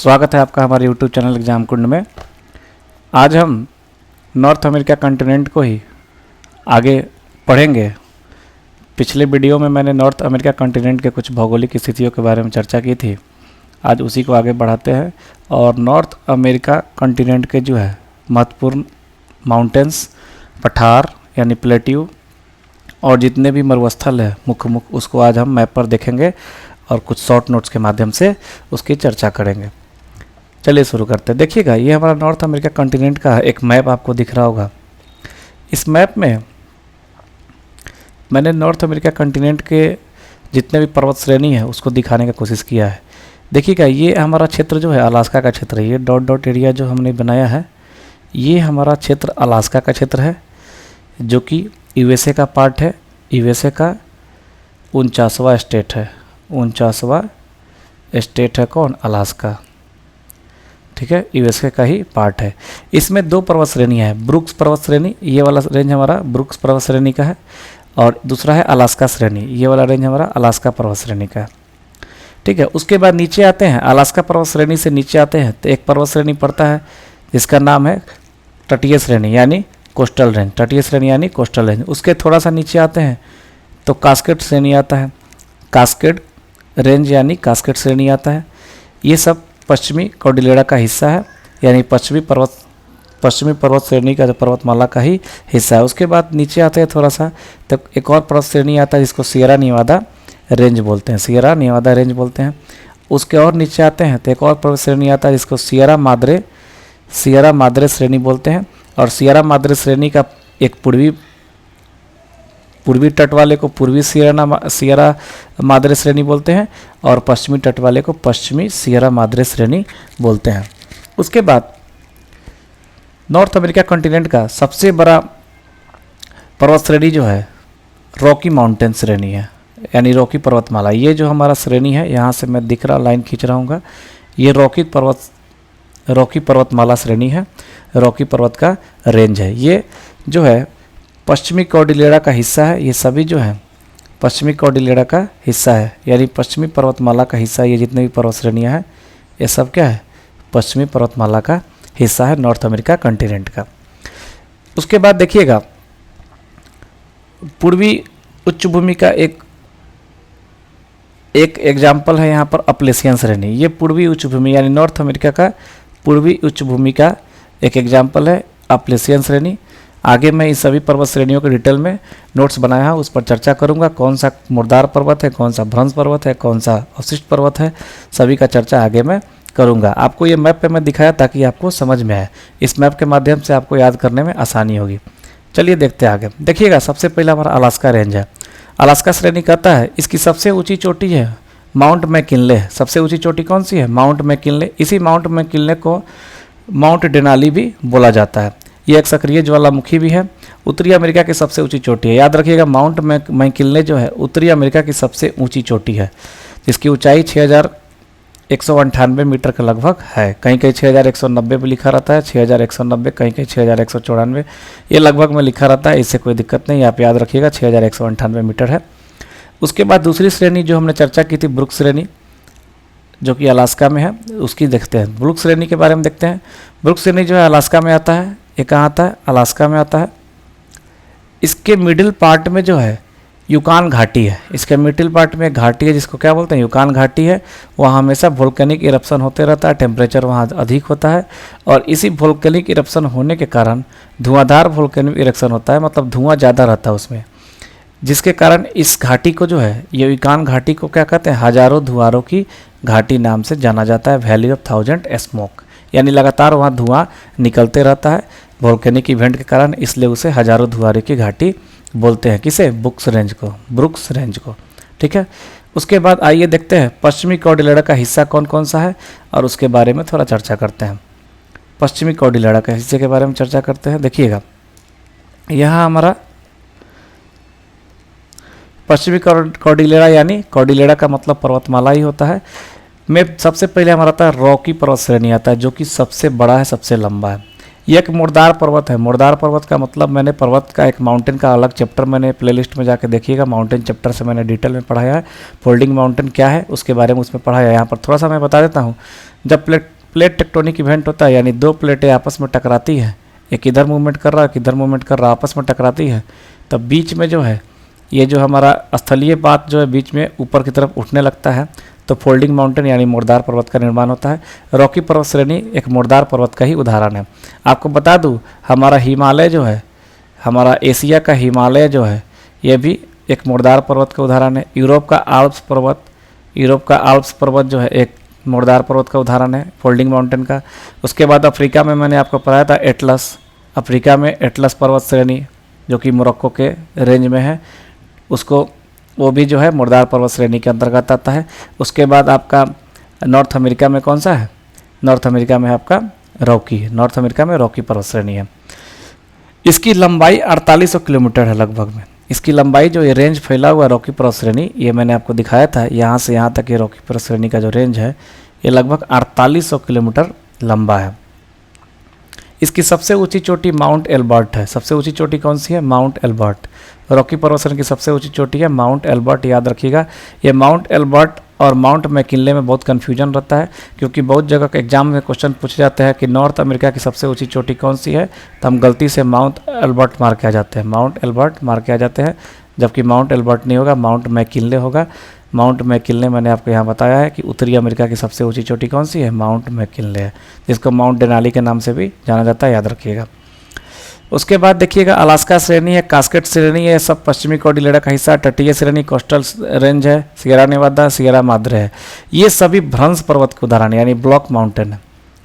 स्वागत है आपका हमारे YouTube चैनल एग्जाम कुंड में। आज हम नॉर्थ अमेरिका कॉन्टिनेंट को ही आगे पढ़ेंगे। पिछले वीडियो में मैंने नॉर्थ अमेरिका कॉन्टिनेंट के कुछ भौगोलिक स्थितियों के बारे में चर्चा की थी। आज उसी को आगे बढ़ाते हैं और नॉर्थ अमेरिका कॉन्टिनेंट के जो है महत्वपूर्ण माउंटेन्स, पठार यानी प्लेट्यू और जितने भी मरुस्थल है मुख्य उसको आज हम मैप पर देखेंगे और कुछ शॉर्ट नोट्स के माध्यम से उसकी चर्चा करेंगे। चलिए शुरू करते हैं। देखिएगा, ये हमारा नॉर्थ अमेरिका कॉन्टिनेंट का एक मैप आपको दिख रहा होगा। इस मैप में मैंने नॉर्थ अमेरिका कॉन्टिनेंट के जितने भी पर्वत श्रेणी है उसको दिखाने की कोशिश किया है। देखिएगा, ये हमारा क्षेत्र जो है अलास्का का क्षेत्र है। ये डॉट डॉट एरिया जो हमने बनाया है ये हमारा क्षेत्र अलास्का का क्षेत्र है, जो कि यूएसए का पार्ट है। यूएसए का 49वां स्टेट है। 49वां स्टेट है कौन? अलास्का। ठीक है, यूएसए का ही पार्ट है। इसमें दो पर्वत श्रेणियाँ हैं। ब्रुक्स पर्वत श्रेणी, ये वाला रेंज हमारा ब्रुक्स पर्वत श्रेणी का है, और दूसरा है अलास्का श्रेणी। ये वाला रेंज हमारा अलास्का पर्वत श्रेणी का है। ठीक है, उसके बाद नीचे आते हैं, अलास्का पर्वत श्रेणी से नीचे आते हैं तो एक पर्वत श्रेणी पड़ता है जिसका नाम है तटीय श्रेणी यानी कोस्टल रेंज। तटीय श्रेणी यानी कोस्टल रेंज। उसके थोड़ा सा नीचे आते हैं तो कास्केड श्रेणी आता है। कास्केड रेंज यानी कास्केड श्रेणी आता है। ये सब पश्चिमी कॉर्डिलेरा का हिस्सा है, यानी पश्चिमी पर्वत श्रेणी का जो पर्वतमाला का ही हिस्सा है। उसके बाद नीचे आते हैं थोड़ा सा तो एक और पर्वत श्रेणी आता है जिसको सियरा नेवादा रेंज बोलते हैं। सियरा नेवादा रेंज बोलते हैं। उसके और नीचे आते हैं तो एक और पर्वत श्रेणी आता है जिसको सियरा माद्रे श्रेणी बोलते हैं। और सियरा माद्रे श्रेणी का एक पूर्वी तट वाले को पूर्वी सियरा माद्रे श्रेणी बोलते हैं और पश्चिमी तट वाले को पश्चिमी सियरा माद्रे श्रेणी बोलते हैं। उसके बाद नॉर्थ अमेरिका कॉन्टिनेंट का सबसे बड़ा पर्वत श्रेणी जो है रॉकी माउंटेन श्रेणी है, यानी रॉकी पर्वतमाला। ये जो हमारा श्रेणी है, यहाँ से मैं दिख रहा लाइन खींच रहा हूँ, ये रॉकी पर्वतमाला श्रेणी है। रॉकी पर्वत का रेंज है। ये जो है पश्चिमी कॉर्डिलेरा का हिस्सा है। ये सभी जो है पश्चिमी कॉर्डिलेरा का हिस्सा है, यानी पश्चिमी पर्वतमाला का हिस्सा। ये जितने भी पर्वत श्रेणियाँ हैं ये सब क्या है? पश्चिमी पर्वतमाला का हिस्सा है नॉर्थ अमेरिका कॉन्टिनेंट का। उसके बाद देखिएगा, पूर्वी उच्च भूमि का एक एग्जाम्पल है यहाँ पर अपलेशियन श्रेणी। ये पूर्वी उच्च भूमि यानी नॉर्थ अमेरिका का पूर्वी उच्च भूमि का एक एग्जाम्पल है अपलेशियन श्रेणी। आगे मैं इस सभी पर्वत श्रेणियों के डिटेल में नोट्स बनाया है, उस पर चर्चा करूंगा। कौन सा मुर्दार पर्वत है, कौन सा भ्रंश पर्वत है, कौन सा अवशिष्ट पर्वत है, सभी का चर्चा आगे मैं करूंगा। आपको ये मैप पे मैं दिखाया ताकि आपको समझ में आए। इस मैप के माध्यम से आपको याद करने में आसानी होगी। चलिए देखते हैं आगे। देखिएगा, सबसे पहला हमारा अलास्का रेंज है। अलास्का श्रेणी कहता है इसकी सबसे ऊँची चोटी है माउंट मैकिनले। सबसे ऊँची चोटी कौन सी है? Mount McKinley. इसी माउंट मैकिनले को माउंट डेनाली भी बोला जाता है। ये एक सक्रिय ज्वालामुखी भी है। उत्तरी अमेरिका की सबसे ऊंची चोटी है। याद रखिएगा, माउंट मैकिनले जो है उत्तरी अमेरिका की सबसे ऊंची चोटी है, जिसकी ऊंचाई 6198 मीटर के लगभग है। कहीं कहीं 6190 भी लिखा रहता है, 6190, कहीं कहीं 6194, ये लगभग में लिखा रहता है। इससे कोई दिक्कत नहीं, आप याद रखिएगा 6198 मीटर है। उसके बाद दूसरी श्रेणी जो हमने चर्चा की थी ब्रुक्स श्रेणी, जो कि अलास्का में है, उसकी देखते हैं। ब्रुक्स श्रेणी के बारे में देखते हैं। ब्रुक्स श्रेणी जो है अलास्का में आता है। ये कहाँ आता है? अलास्का में आता है। इसके मिडिल पार्ट में जो है यूकान घाटी है। इसके मिडिल पार्ट में घाटी है जिसको क्या बोलते हैं? यूकान घाटी है। वहाँ हमेशा वोल्केनिक इरप्शन होते रहता है, टेम्परेचर वहाँ अधिक होता है, और इसी वोल्केनिक इरप्शन होने के कारण धुआंधार वोल्केनिक इरप्शन होता है, मतलब धुआं ज़्यादा रहता है उसमें, जिसके कारण इस घाटी को जो है ये यूकान घाटी को क्या कहते हैं? हजारों धुआरों की घाटी नाम से जाना जाता है। वैली ऑफ 1000 स्मोक, यानी लगातार वहाँ धुआं निकलते रहता है वोल्केनिक इवेंट के कारण, इसलिए उसे हजारों धुआरों की घाटी बोलते हैं। किसे? ब्रुक्स रेंज को। ठीक है, उसके बाद आइए देखते हैं पश्चिमी कॉर्डिलेरा का हिस्सा कौन कौन सा है और उसके बारे में थोड़ा चर्चा करते हैं। पश्चिमी कॉर्डिलेरा के हिस्से के बारे में चर्चा करते हैं। देखिएगा, यहाँ हमारा पश्चिमी कॉर्डिलेरा यानी कॉर्डिलेरा का मतलब पर्वतमाला ही होता है। में सबसे पहले हमारा आता है रॉकी पर्वत श्रेणी आता है, जो कि सबसे बड़ा है, सबसे लंबा है। ये एक मुर्दार पर्वत है। मुर्दार पर्वत का मतलब मैंने पर्वत का एक माउंटेन का अलग चैप्टर मैंने प्लेलिस्ट में जाके देखिएगा, माउंटेन चैप्टर से मैंने डिटेल में पढ़ाया है। फोल्डिंग माउंटेन क्या है उसके बारे में उसमें पढ़ाया है। यहाँ पर थोड़ा सा मैं बता देता हूँ। जब प्लेट टेक्टोनिक इवेंट होता है, यानी दो प्लेटें आपस में टकराती हैं, एक इधर मूवमेंट कर रहा है, एक इधर मूवमेंट कर रहा है, आपस में टकराती है, तब बीच में जो है ये जो हमारा स्थलीय पात जो है बीच में ऊपर की तरफ उठने लगता है, तो फोल्डिंग माउंटेन यानी मुर्दार पर्वत का निर्माण होता है। रॉकी पर्वत श्रेणी एक मुर्दार पर्वत का ही उदाहरण है। आपको बता दूं, हमारा हिमालय जो है, हमारा एशिया का हिमालय जो है, ये भी एक मुर्दार पर्वत का उदाहरण है। यूरोप का आल्प्स पर्वत जो है एक मुर्दार पर्वत का उदाहरण है, फोल्डिंग माउंटेन का। उसके बाद अफ्रीका में मैंने आपको पढ़ाया था एटलस, अफ्रीका में एटलस पर्वत श्रेणी जो कि मोरक्को के रेंज में है, उसको वो भी जो है मुर्दार पर्वत श्रेणी के अंतर्गत आता है। उसके बाद आपका नॉर्थ अमेरिका में कौन सा है? नॉर्थ अमेरिका में आपका रॉकी, नॉर्थ अमेरिका में रॉकी पर्वत श्रेणी है। इसकी लंबाई 4800 किलोमीटर है लगभग में। इसकी लंबाई जो ये रेंज फैला हुआ रॉकी पर्वत श्रेणी, ये मैंने आपको दिखाया था, यहाँ से यहाँ तक ये रॉकी पर्वत श्रेणी का जो रेंज है ये लगभग 4800 किलोमीटर लंबा है। इसकी सबसे ऊंची चोटी माउंट एल्बर्ट है। सबसे ऊंची चोटी कौन सी है? Mount Elbert. रॉकी पर्वत श्रेणी की सबसे ऊंची चोटी है माउंट एल्बर्ट, याद रखिएगा। ये माउंट एल्बर्ट और माउंट मैकिनले में बहुत कन्फ्यूजन रहता है, क्योंकि बहुत जगह के एग्जाम में क्वेश्चन पूछे जाते हैं कि नॉर्थ अमेरिका की सबसे ऊंची चोटी कौन सी है, तो हम गलती से माउंट एल्बर्ट मार के आ जाते हैं, माउंट एल्बर्ट मार के आ जाते हैं, जबकि माउंट एल्बर्ट नहीं होगा, माउंट मैकिनले होगा। माउंट मैकिनले मैंने आपको यहाँ बताया है कि उत्तरी अमेरिका की सबसे ऊंची चोटी कौन सी है? माउंट मैकिनले है, जिसको माउंट डेनाली के नाम से भी जाना जाता है, याद रखिएगा। उसके बाद देखिएगा अलास्का श्रेणी है, कास्केट श्रेणी है, सब पश्चिमी कॉर्डिलेडा का हिस्सा, तटीय श्रेणी कोस्टल रेंज है, सियरा नेवादा, सियरा माद्रे है। ये सभी भ्रंश पर्वत के उदाहरण यानी ब्लॉक माउंटेन है।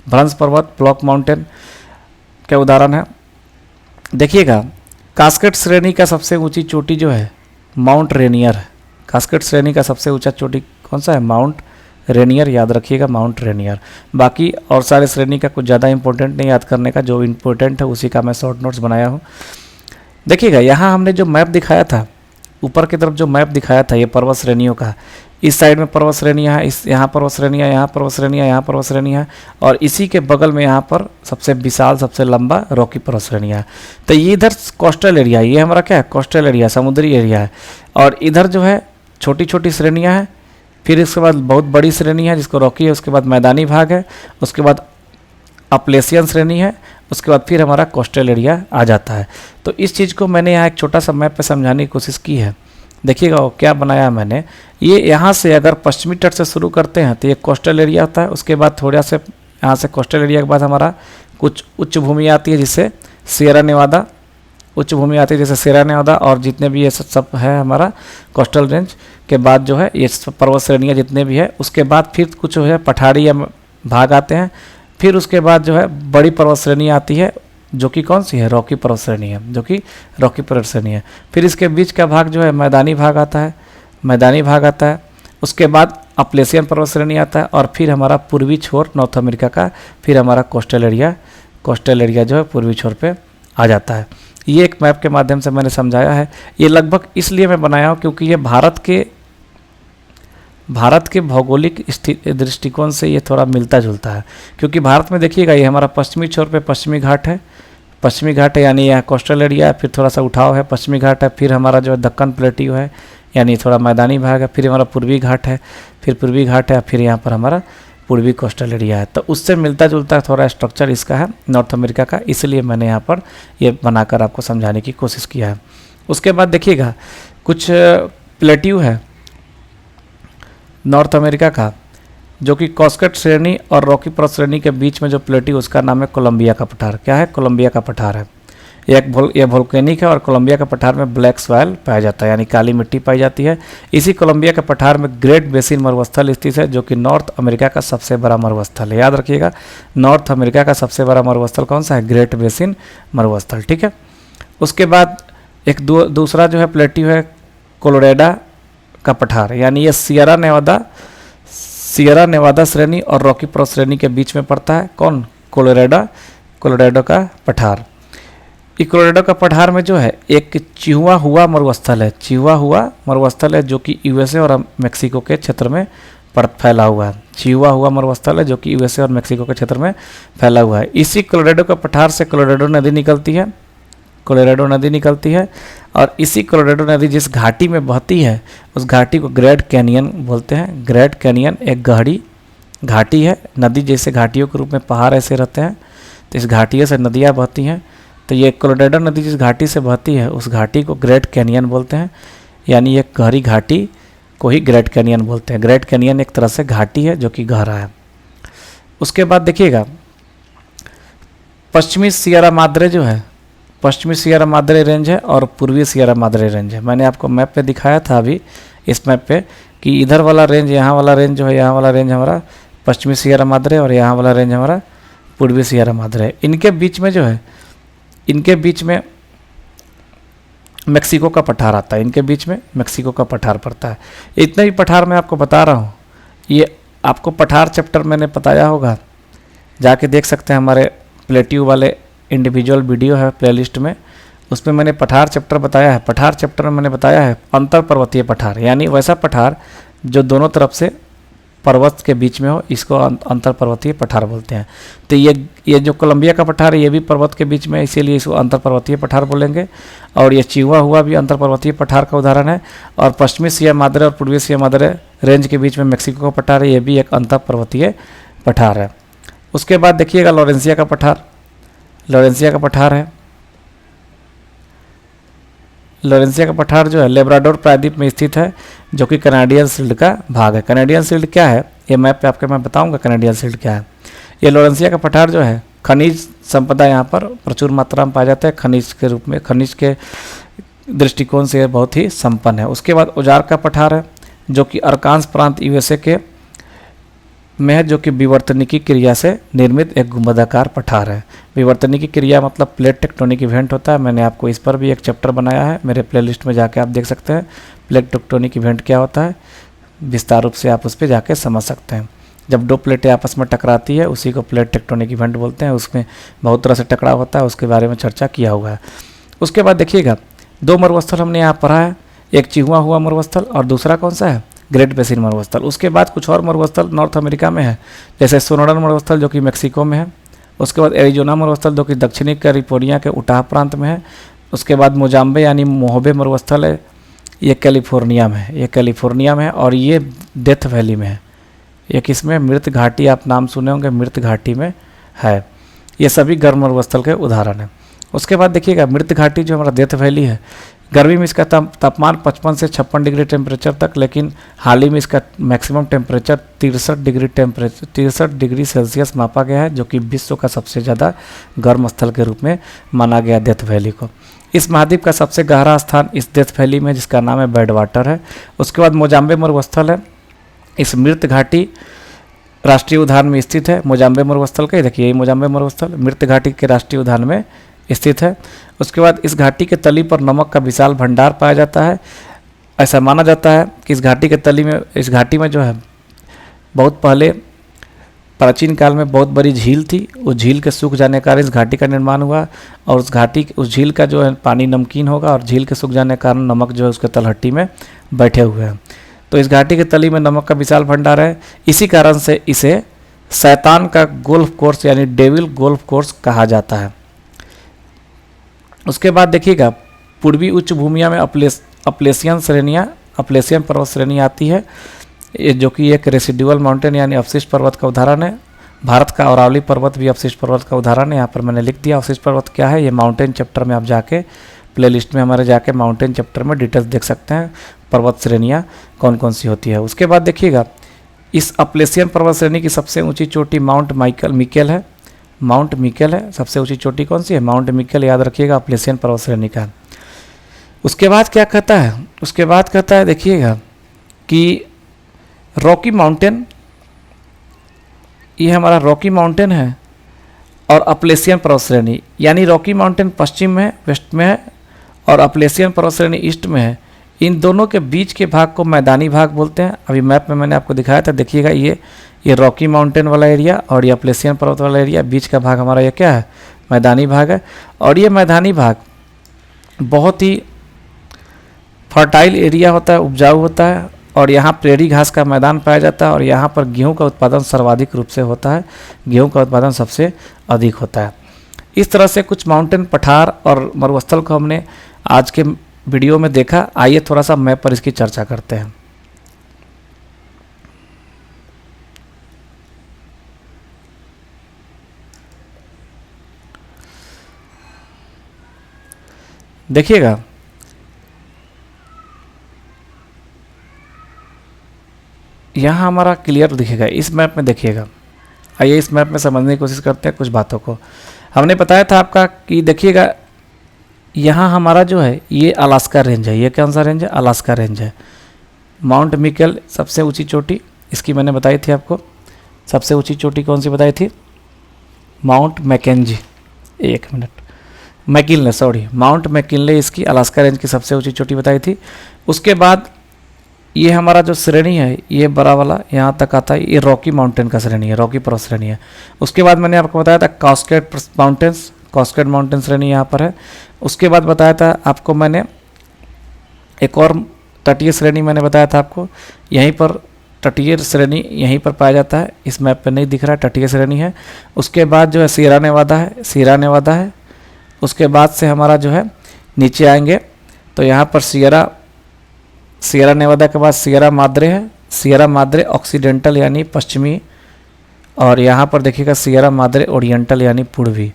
भ्रंश पर्वत ब्लॉक माउंटेन के उदाहरण है। देखिएगा कास्केट श्रेणी का सबसे ऊंची चोटी जो है माउंट रेनियर है। कास्केट श्रेणी का सबसे ऊंचा चोटी कौन सा है? माउंट रेनियर, याद रखिएगा माउंट रेनियर। बाकी और सारे श्रेणी का कुछ ज़्यादा इंपॉर्टेंट नहीं याद करने का, जो इंपॉर्टेंट है उसी का मैं शॉर्ट नोट्स बनाया हूँ। देखिएगा यहाँ हमने जो मैप दिखाया था, ऊपर की तरफ जो मैप दिखाया था ये पर्वत श्रेणियों का, इस साइड में पर्वत श्रेणियाँ हैं, इस यहाँ पर्वत श्रेणियाँ, यहाँ पर्वत श्रेणियाँ, यहाँ पर्वत श्रेणियाँ, और इसी के बगल में यहाँ पर सबसे विशाल सबसे लंबा रॉकी पर्वत श्रेणियाँ। तो ये इधर कोस्टल एरिया, ये हमारा क्या है? कोस्टल एरिया, समुद्री एरिया है, और इधर जो है छोटी छोटी श्रेणियाँ हैं। फिर इसके बाद बहुत बड़ी श्रेणी है जिसको रॉकी है, उसके बाद मैदानी भाग है, उसके बाद अपलेशियन श्रेणी है, उसके बाद फिर हमारा कोस्टल एरिया आ जाता है। तो इस चीज़ को मैंने यहाँ एक छोटा सा मैप पे समझाने की कोशिश की है। देखिएगा वो क्या बनाया मैंने, ये यहाँ से अगर पश्चिमी तट से शुरू करते हैं तो ये कोस्टल एरिया होता है, उसके बाद थोड़ा से यहाँ से कोस्टल एरिया के बाद हमारा कुछ उच्च भूमि आती है जिससे सियरा नेवादा, उच्च भूमि आती है जैसे सियरा नेवादा, और जितने भी ये सब है हमारा कोस्टल रेंज के बाद जो है ये पर्वत श्रेणियाँ जितने भी है, उसके बाद फिर कुछ जो है पठारी या भाग आते हैं। फिर उसके बाद जो है बड़ी पर्वत श्रेणी आती है जो कि कौन सी है? रॉकी पर्वत श्रेणी है, जो कि रॉकी पर्वत श्रेणी है। फिर इसके बीच का भाग जो है मैदानी भाग आता है, मैदानी भाग आता है। उसके बाद अपलेशियन पर्वत श्रेणी आता है, और फिर हमारा पूर्वी छोर नॉर्थ अमेरिका का, फिर हमारा कोस्टल एरिया जो है पूर्वी छोर पे आ जाता है। ये एक मैप के माध्यम से मैंने समझाया है। ये लगभग इसलिए मैं बनाया हूँ क्योंकि ये भारत के भौगोलिक दृष्टिकोण से ये थोड़ा मिलता जुलता है, क्योंकि भारत में देखिएगा ये हमारा पश्चिमी छोर पे पश्चिमी घाट है, यानी यहाँ कोस्टल एरिया है, फिर थोड़ा सा उठाव है, पश्चिमी घाट है, फिर हमारा जो है दक्कन प्लेटियो है यानी थोड़ा मैदानी भाग है, फिर हमारा पूर्वी घाट है, फिर यहाँ पर हमारा पूर्वी कोस्टल एरिया है। तो उससे मिलता जुलता थोड़ा स्ट्रक्चर इसका है नॉर्थ अमेरिका का, इसलिए मैंने यहाँ पर ये बनाकर आपको समझाने की कोशिश किया है। उसके बाद देखिएगा कुछ प्लेट्यू है नॉर्थ अमेरिका का, जो कि कास्केट श्रेणी और रॉकी पर्वत श्रेणी के बीच में जो प्लेट्यू, उसका नाम है कोलंबिया का पठार। क्या है? कोलंबिया का पठार है। यह वोल्केनिक है और कोलंबिया का पठार में ब्लैक सॉइल पाया जाता है, यानी काली मिट्टी पाई जाती है। इसी कोलंबिया के पठार में ग्रेट बेसिन मरुस्थल स्थित है, जो कि नॉर्थ अमेरिका का सबसे बड़ा मरुस्थल है। याद रखिएगा नॉर्थ अमेरिका का सबसे बड़ा मरुस्थल कौन सा है? ग्रेट बेसिन मरुस्थल, ठीक है। उसके बाद एक दूसरा जो है प्लेट्यू है कोलोराडो का पठार, यानी ये सियरा नेवादा श्रेणी और रॉकी पर्वत श्रेणी के बीच में पड़ता है। कौन? कोलोराडो का पठार। कोलोराडो का पठार में जो है एक चिहुआ हुआ मरुस्थल है, जो कि यूएसए और मेक्सिको के क्षेत्र में फैला हुआ है। चिहुआ हुआ मरुस्थल है जो कि यूएसए और मेक्सिको के क्षेत्र में फैला हुआ है। इसी कोलोराडो का पठार से कोलोराडो नदी निकलती है, और इसी कोलोराडो नदी जिस घाटी में बहती है उस घाटी को ग्रैंड कैनियन बोलते हैं। ग्रैंड कैनियन एक घाटी है, नदी जैसे घाटियों के रूप में पहाड़ ऐसे रहते हैं, तो इस घाटियों से नदियाँ बहती हैं। तो ये कोलोराडो नदी जिस घाटी से बहती है उस घाटी को ग्रेट कैनियन बोलते हैं, यानी एक गहरी घाटी को ही ग्रेट कैनियन बोलते हैं। ग्रेट कैनियन एक तरह से घाटी है जो कि गहरा है। उसके बाद देखिएगा पश्चिमी सियरा माद्रे जो है, पश्चिमी सियरा माद्रे रेंज है और पूर्वी सियरा माद्रे रेंज है। मैंने आपको मैप पे दिखाया था अभी इस मैप पे कि इधर वाला रेंज, यहाँ वाला रेंज जो है, यहाँ वाला रेंज हमारा पश्चिमी सियरा माद्रे और यहाँ वाला रेंज हमारा पूर्वी सियरा माद्रे है। इनके बीच में जो है, इनके बीच में मेक्सिको का पठार आता है, इनके बीच में मेक्सिको का पठार पड़ता है। इतने ही पठार मैं आपको बता रहा हूँ, ये आपको पठार चैप्टर मैंने बताया होगा, जाके देख सकते हैं, हमारे प्लेट्यू वाले इंडिविजुअल वीडियो है प्लेलिस्ट में, उसमें मैंने पठार चैप्टर बताया है। पठार चैप्टर में मैंने बताया है अंतर पर्वतीय पठार, यानी वैसा पठार जो दोनों तरफ से पर्वत के बीच में हो, इसको अंतर पर्वतीय पठार बोलते हैं। तो ये जो कोलंबिया का पठार है ये भी पर्वत के बीच में है, इसीलिए इसको अंतर पर्वतीय पठार बोलेंगे। और ये चिहुआ हुआ भी अंतर पर्वतीय पठार का उदाहरण है। और पश्चिमी सिया माद्रे और पूर्वी सिया माद्रे रेंज के बीच में मेक्सिको का पठार है, ये भी एक अंतर पर्वतीय पठार है। उसके बाद देखिएगा लॉरेंसिया का पठार, लॉरेंसिया का पठार है। लॉरेंसिया का पठार जो है लेब्राडोर प्रायद्वीप में स्थित है, जो कि कनाडियन शील्ड का भाग है। कनाडियन शील्ड क्या है, ये मैप पे आपके मैं बताऊंगा कनाडियन शील्ड क्या है। ये लॉरेंसिया का पठार जो है खनिज संपदा यहाँ पर प्रचुर मात्रा में पाया जाता है, खनिज के रूप में, खनिज के दृष्टिकोण से बहुत ही संपन्न है। उसके बाद ओजार का पठार है, जो कि अर्कांस प्रांत यूएसए के में है, जो कि विवर्तनिकी क्रिया से निर्मित एक गुंबदाकार पठार है। विवर्तनिकी क्रिया मतलब प्लेट टेक्टोनिक इवेंट होता है। मैंने आपको इस पर भी एक चैप्टर बनाया है, मेरे प्लेलिस्ट में जाके आप देख सकते हैं प्लेट टेक्टोनिक इवेंट क्या होता है, विस्तार रूप से आप उस पर जाके समझ सकते हैं। जब दो प्लेटें आपस में टकराती है उसी को प्लेट टेक्टोनिक इवेंट बोलते हैं। उसमें बहुत तरह से टकराव होता है, उसके बारे में चर्चा किया हुआ है। उसके बाद देखिएगा दो मरुस्थल हमने यहाँ पढ़ा है, एक चिहुआ हुआ मरुस्थल और दूसरा कौन सा है, ग्रेट बेसिन मरुस्थल। उसके बाद कुछ और मरुस्थल नॉर्थ अमेरिका में है, जैसे सोनोडन मरुस्थल जो कि मेक्सिको में है। उसके बाद एरिजोना मरुस्थल जो कि दक्षिणी कैलिफोर्निया के उटाह प्रांत में है। उसके बाद मोजाम्बे यानी मोहबे मरुस्थल है, ये कैलिफोर्निया में है, ये कैलिफोर्निया में है और ये डेथ वैली में है। ये किसमें, मृत घाटी, आप नाम सुने होंगे, मृत घाटी में है। ये सभी गर्म मरुस्थल के उदाहरण हैं। उसके बाद देखिएगा मृत घाटी जो हमारा डेथ वैली है, गर्मी में इसका तापमान 55 से 56 डिग्री टेम्परेचर तक, लेकिन हाल ही में इसका मैक्सिमम टेम्परेचर 63 डिग्री सेल्सियस मापा गया है, जो कि विश्व का सबसे ज़्यादा गर्म स्थल के रूप में माना गया डेथ वैली को। इस महाद्वीप का सबसे गहरा स्थान इस डेथ वैली में, जिसका नाम है बैड वाटर है। उसके बाद मोजाम्बे मरुस्थल है, इस मृत घाटी राष्ट्रीय उद्यान में स्थित है। मोजाम्बे मरुस्थल का देखिए, ये मोजाम्बे मरुस्थल मृत घाटी के राष्ट्रीय उद्यान में स्थित है। उसके बाद इस घाटी के तली पर नमक का विशाल भंडार पाया जाता है। ऐसा माना जाता है कि इस घाटी के तली में, इस घाटी में जो है बहुत पहले प्राचीन काल में बहुत बड़ी झील थी। उस झील के सूख जाने के कारण इस घाटी का निर्माण हुआ और उस झील का जो है पानी नमकीन होगा और झील के सूख जाने के कारण नमक जो है उसके तलहटी में बैठे हुए हैं। तो इस घाटी के तली में नमक का विशाल भंडार है। इसी कारण से इसे शैतान का गोल्फ कोर्स यानी डेविल गोल्फ कोर्स कहा जाता है। उसके बाद देखिएगा पूर्वी उच्च भूमिया में अपलेशियन पर्वत श्रेणी आती है, ये जो कि एक रेसिडुअल माउंटेन यानी अवशिष्ट पर्वत का उदाहरण है। भारत का अरावली पर्वत भी अवशिष्ट पर्वत का उदाहरण है। यहाँ पर मैंने लिख दिया अवशिष्ट पर्वत क्या है, ये माउंटेन चैप्टर में आप जाके प्लेलिस्ट में हमारे जाके माउंटेन चैप्टर में डिटेल्स देख सकते हैं, पर्वत श्रेणियाँ कौन कौन सी होती है। उसके बाद देखिएगा इस अपलेशियन पर्वत श्रेणी की सबसे ऊँची चोटी माउंट मिकेल है। माउंट मिकेल है, सबसे ऊंची चोटी कौन सी है, माउंट मिकेल, याद रखिएगा अपलेशियन पर्वत श्रेणी का। उसके बाद क्या कहता है, उसके बाद कहता है देखिएगा कि रॉकी माउंटेन, ये हमारा रॉकी माउंटेन है और अपलेशियन पर्वत श्रेणी, यानी रॉकी माउंटेन पश्चिम में है, वेस्ट में है और अपलेशियन पर्वत श्रेणी ईस्ट में है। इन दोनों के बीच के भाग को मैदानी भाग बोलते हैं। अभी मैप में मैंने आपको दिखाया था, देखिएगा ये रॉकी माउंटेन वाला एरिया और ये अपलेशियन पर्वत वाला एरिया, बीच का भाग हमारा ये क्या है, मैदानी भाग है। और ये मैदानी भाग बहुत ही फर्टाइल एरिया होता है, उपजाऊ होता है और यहाँ प्रेरी घास का मैदान पाया जाता है और यहाँ पर गेहूं का उत्पादन सर्वाधिक रूप से होता है, गेहूं का उत्पादन सबसे अधिक होता है। इस तरह से कुछ माउंटेन पठार और मरुस्थल को हमने आज के वीडियो में देखा। आइए थोड़ा सा मैप पर इसकी चर्चा करते हैं। देखिएगा यहाँ हमारा क्लियर दिखेगा इस मैप में। देखिएगा, आइए इस मैप में समझने की कोशिश करते हैं कुछ बातों को। हमने बताया था आपका कि देखिएगा यहाँ हमारा जो है ये अलास्का रेंज है। ये कौन सा रेंज है? अलास्का रेंज है। माउंट मिकेल सबसे ऊंची चोटी, इसकी मैंने बताई थी आपको। सबसे ऊंची चोटी कौन सी बताई थी? माउंट मैकेंजी, एक minute, McKinley, sorry, mount McKinley इसकी अलास्का रेंज की सबसे ऊंची चोटी बताई थी। उसके बाद ये हमारा जो श्रेणी है ये बड़ा वाला यहाँ तक आता है, ये रॉकी माउंटेन का श्रेणी है, रॉकी पर्वत श्रेणी है। उसके बाद मैंने आपको बताया था कास्केड माउंटेन्स, कास्केड माउंटेन श्रेणी यहाँ पर है। उसके बाद बताया था आपको मैंने एक और तटीय श्रेणी मैंने बताया था आपको, यहीं पर तटीय श्रेणी यहीं पर पाया जाता है। इस मैप पे नहीं दिख रहा है, तटीय श्रेणी है। उसके बाद जो है सियरा नेवादा है, सियरा नेवादा है। उसके बाद से हमारा जो है नीचे आएंगे तो यहाँ पर सियरा नेवादा के बाद सियरा माद्रे है, सियरा माद्रे ऑक्सीडेंटल यानी पश्चिमी, और यहाँ पर देखिएगा सियरा माद्रे ओरिएंटल यानी पूर्वी।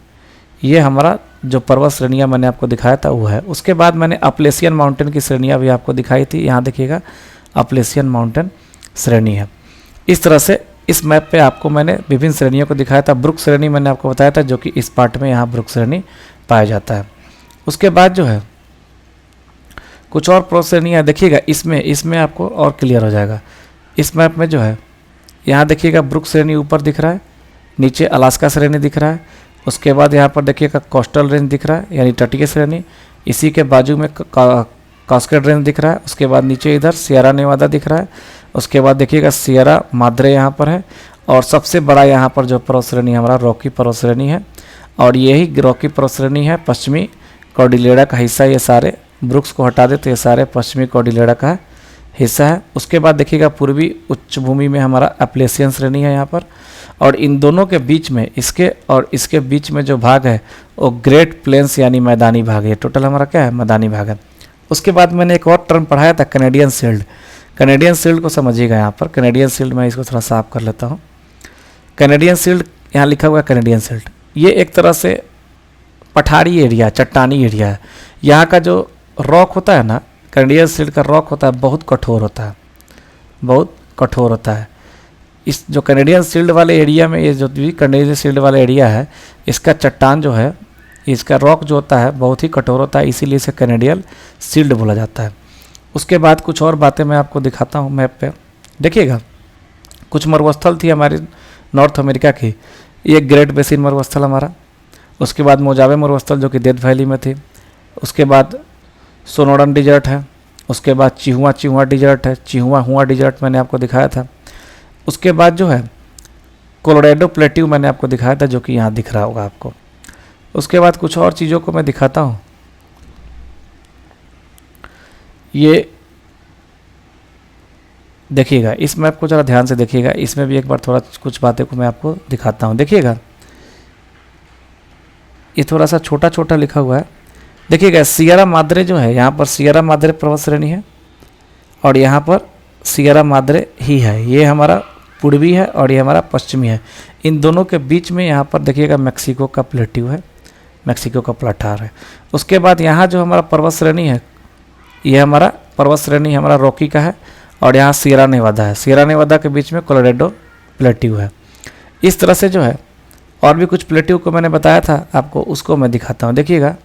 ये हमारा जो पर्वत श्रेणियाँ मैंने आपको दिखाया था वो है। उसके बाद मैंने अपलेशियन माउंटेन की श्रेणियाँ भी आपको दिखाई थी। यहाँ देखिएगा अपलेशियन माउंटेन श्रेणी है। इस तरह से इस मैप पे आपको मैंने विभिन्न श्रेणियों को दिखाया था। ब्रुक श्रेणी मैंने आपको बताया था जो कि इस पार्ट में यहाँ ब्रुक श्रेणी पाया जाता है। उसके बाद जो है कुछ और पर्वत श्रेणियाँ देखिएगा, इसमें आपको और क्लियर हो जाएगा। इस मैप में जो है यहाँ देखिएगा ब्रुक श्रेणी ऊपर दिख रहा है, नीचे अलास्का श्रेणी दिख रहा है। उसके बाद यहाँ पर देखिएगा कोस्टल रेंज दिख रहा है यानी तटीय श्रेणी, इसी के बाजू में कास्केड रेंज दिख रहा है। उसके बाद नीचे इधर सियरा नेवादा दिख रहा है। उसके बाद देखिएगा सियरा माद्रे यहाँ पर है, और सबसे बड़ा यहाँ पर जो पर्वत श्रेणी हमारा रॉकी पर्वत श्रेणी है, और यही रॉकी पर्वत श्रेणी है पश्चिमी कॉर्डिलेडा का हिस्सा। ये सारे ब्रुक्स को हटा दे तो ये सारे पश्चिमी कॉर्डिलेडा का हिस्सा है। उसके बाद देखिएगा पूर्वी उच्च भूमि में हमारा अपलेशियन श्रेणी है यहाँ पर, और इन दोनों के बीच में इसके और इसके बीच में जो भाग है वो ग्रेट प्लेन्स यानी मैदानी भाग है। टोटल हमारा क्या है? मैदानी भाग है। उसके बाद मैंने एक और टर्म पढ़ाया था कैनेडियन शील्ड। कैनेडियन शील्ड को समझिएगा यहाँ पर। कैनेडियन शील्ड मैं इसको थोड़ा साफ कर लेता हूँ। कैनेडियन शील्ड यहाँ लिखा हुआ है कैनेडियन शील्ड। ये एक तरह से पठारी एरिया, चट्टानी एरिया है। यहाँ का जो रॉक होता है ना, कैनेडियन शील्ड का रॉक होता है बहुत कठोर होता है, बहुत कठोर होता है। इस जो कैनेडियन शील्ड वाले एरिया में, ये जो भी कैनेडियन शील्ड वाला एरिया है, इसका चट्टान जो है, इसका रॉक जो होता है बहुत ही कठोर होता है, इसीलिए इसे कैनेडियन शील्ड बोला जाता है। उसके बाद कुछ और बातें मैं आपको दिखाता हूँ मैप पे। देखिएगा कुछ मरुस्थल थी हमारी नॉर्थ अमेरिका की, ये ग्रेट बेसिन मरुस्थल हमारा। उसके बाद मोजावे मरुस्थल जो कि डेथ वैली में थी। उसके बाद सोनोडन डिजर्ट है। उसके बाद चिहुआ डिजर्ट है, चिहुआ डिजर्ट मैंने आपको दिखाया था। उसके बाद जो है कोलोराडो प्लेट्यू मैंने आपको दिखाया था जो कि यहाँ दिख रहा होगा आपको। उसके बाद कुछ और चीज़ों को मैं दिखाता हूँ। ये देखिएगा इस मैप को ज़रा ध्यान से देखिएगा, इसमें भी एक बार थोड़ा कुछ बातें को मैं आपको दिखाता हूँ। देखिएगा ये थोड़ा सा छोटा छोटा लिखा हुआ है। देखिएगा सियरा माद्रे जो है, यहाँ पर सियरा माद्रे पर्वत श्रेणी है और यहाँ पर सियरा माद्रे ही है। ये हमारा पूर्वी है और ये हमारा पश्चिमी है। इन दोनों के बीच में यहाँ पर देखिएगा मैक्सिको का प्लेट्यू है, मैक्सिको का प्लाटार है। उसके बाद यहाँ जो हमारा पर्वत श्रेणी है, ये हमारा पर्वत श्रेणी हमारा रॉकी का है, और यहाँ सियरा नेवादा है। सियरा नेवादा के बीच में कोलोराडो प्लेट्यू है। इस तरह से जो है और भी कुछ प्लेट्यू को मैंने बताया था आपको, उसको मैं दिखाता हूँ। देखिएगा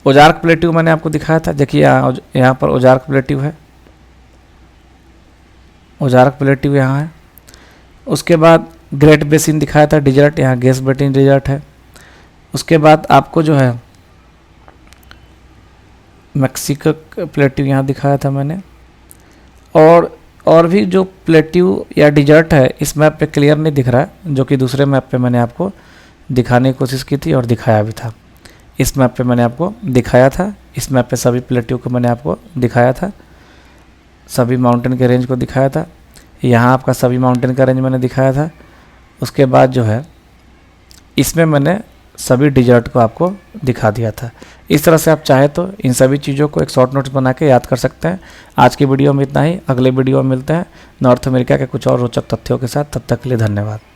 ओजार्क प्लेट्यू मैंने आपको दिखाया था। देखिए यहाँ पर ओजार्क प्लेट्यू है, ओजार्क प्लेट्यू यहाँ है। उसके बाद ग्रेट बेसिन दिखाया था डिजर्ट, यहाँ गेस बेटिन डिजर्ट है। उसके बाद आपको जो है मैक्सिको प्लेट्यू यहाँ दिखाया था मैंने। और भी जो प्लेट्यू या डिजर्ट है इस मैप पे क्लियर नहीं दिख रहा है, जो कि दूसरे मैप पे मैंने आपको दिखाने की कोशिश की थी और दिखाया भी था। इस मैप पे मैंने आपको दिखाया था, इस मैप पे सभी प्लेट्यू को मैंने आपको दिखाया था, सभी माउंटेन के रेंज को दिखाया था। यहाँ आपका सभी माउंटेन का रेंज मैंने दिखाया था। उसके बाद जो है इसमें मैंने सभी डिजर्ट को आपको दिखा दिया था। इस तरह से आप चाहे तो इन सभी चीज़ों को एक शॉर्ट नोट्स बना के याद कर सकते हैं। आज की वीडियो में इतना ही, अगले वीडियो में मिलते हैं नॉर्थ अमेरिका के कुछ और रोचक तथ्यों के साथ। तब तक के लिए धन्यवाद।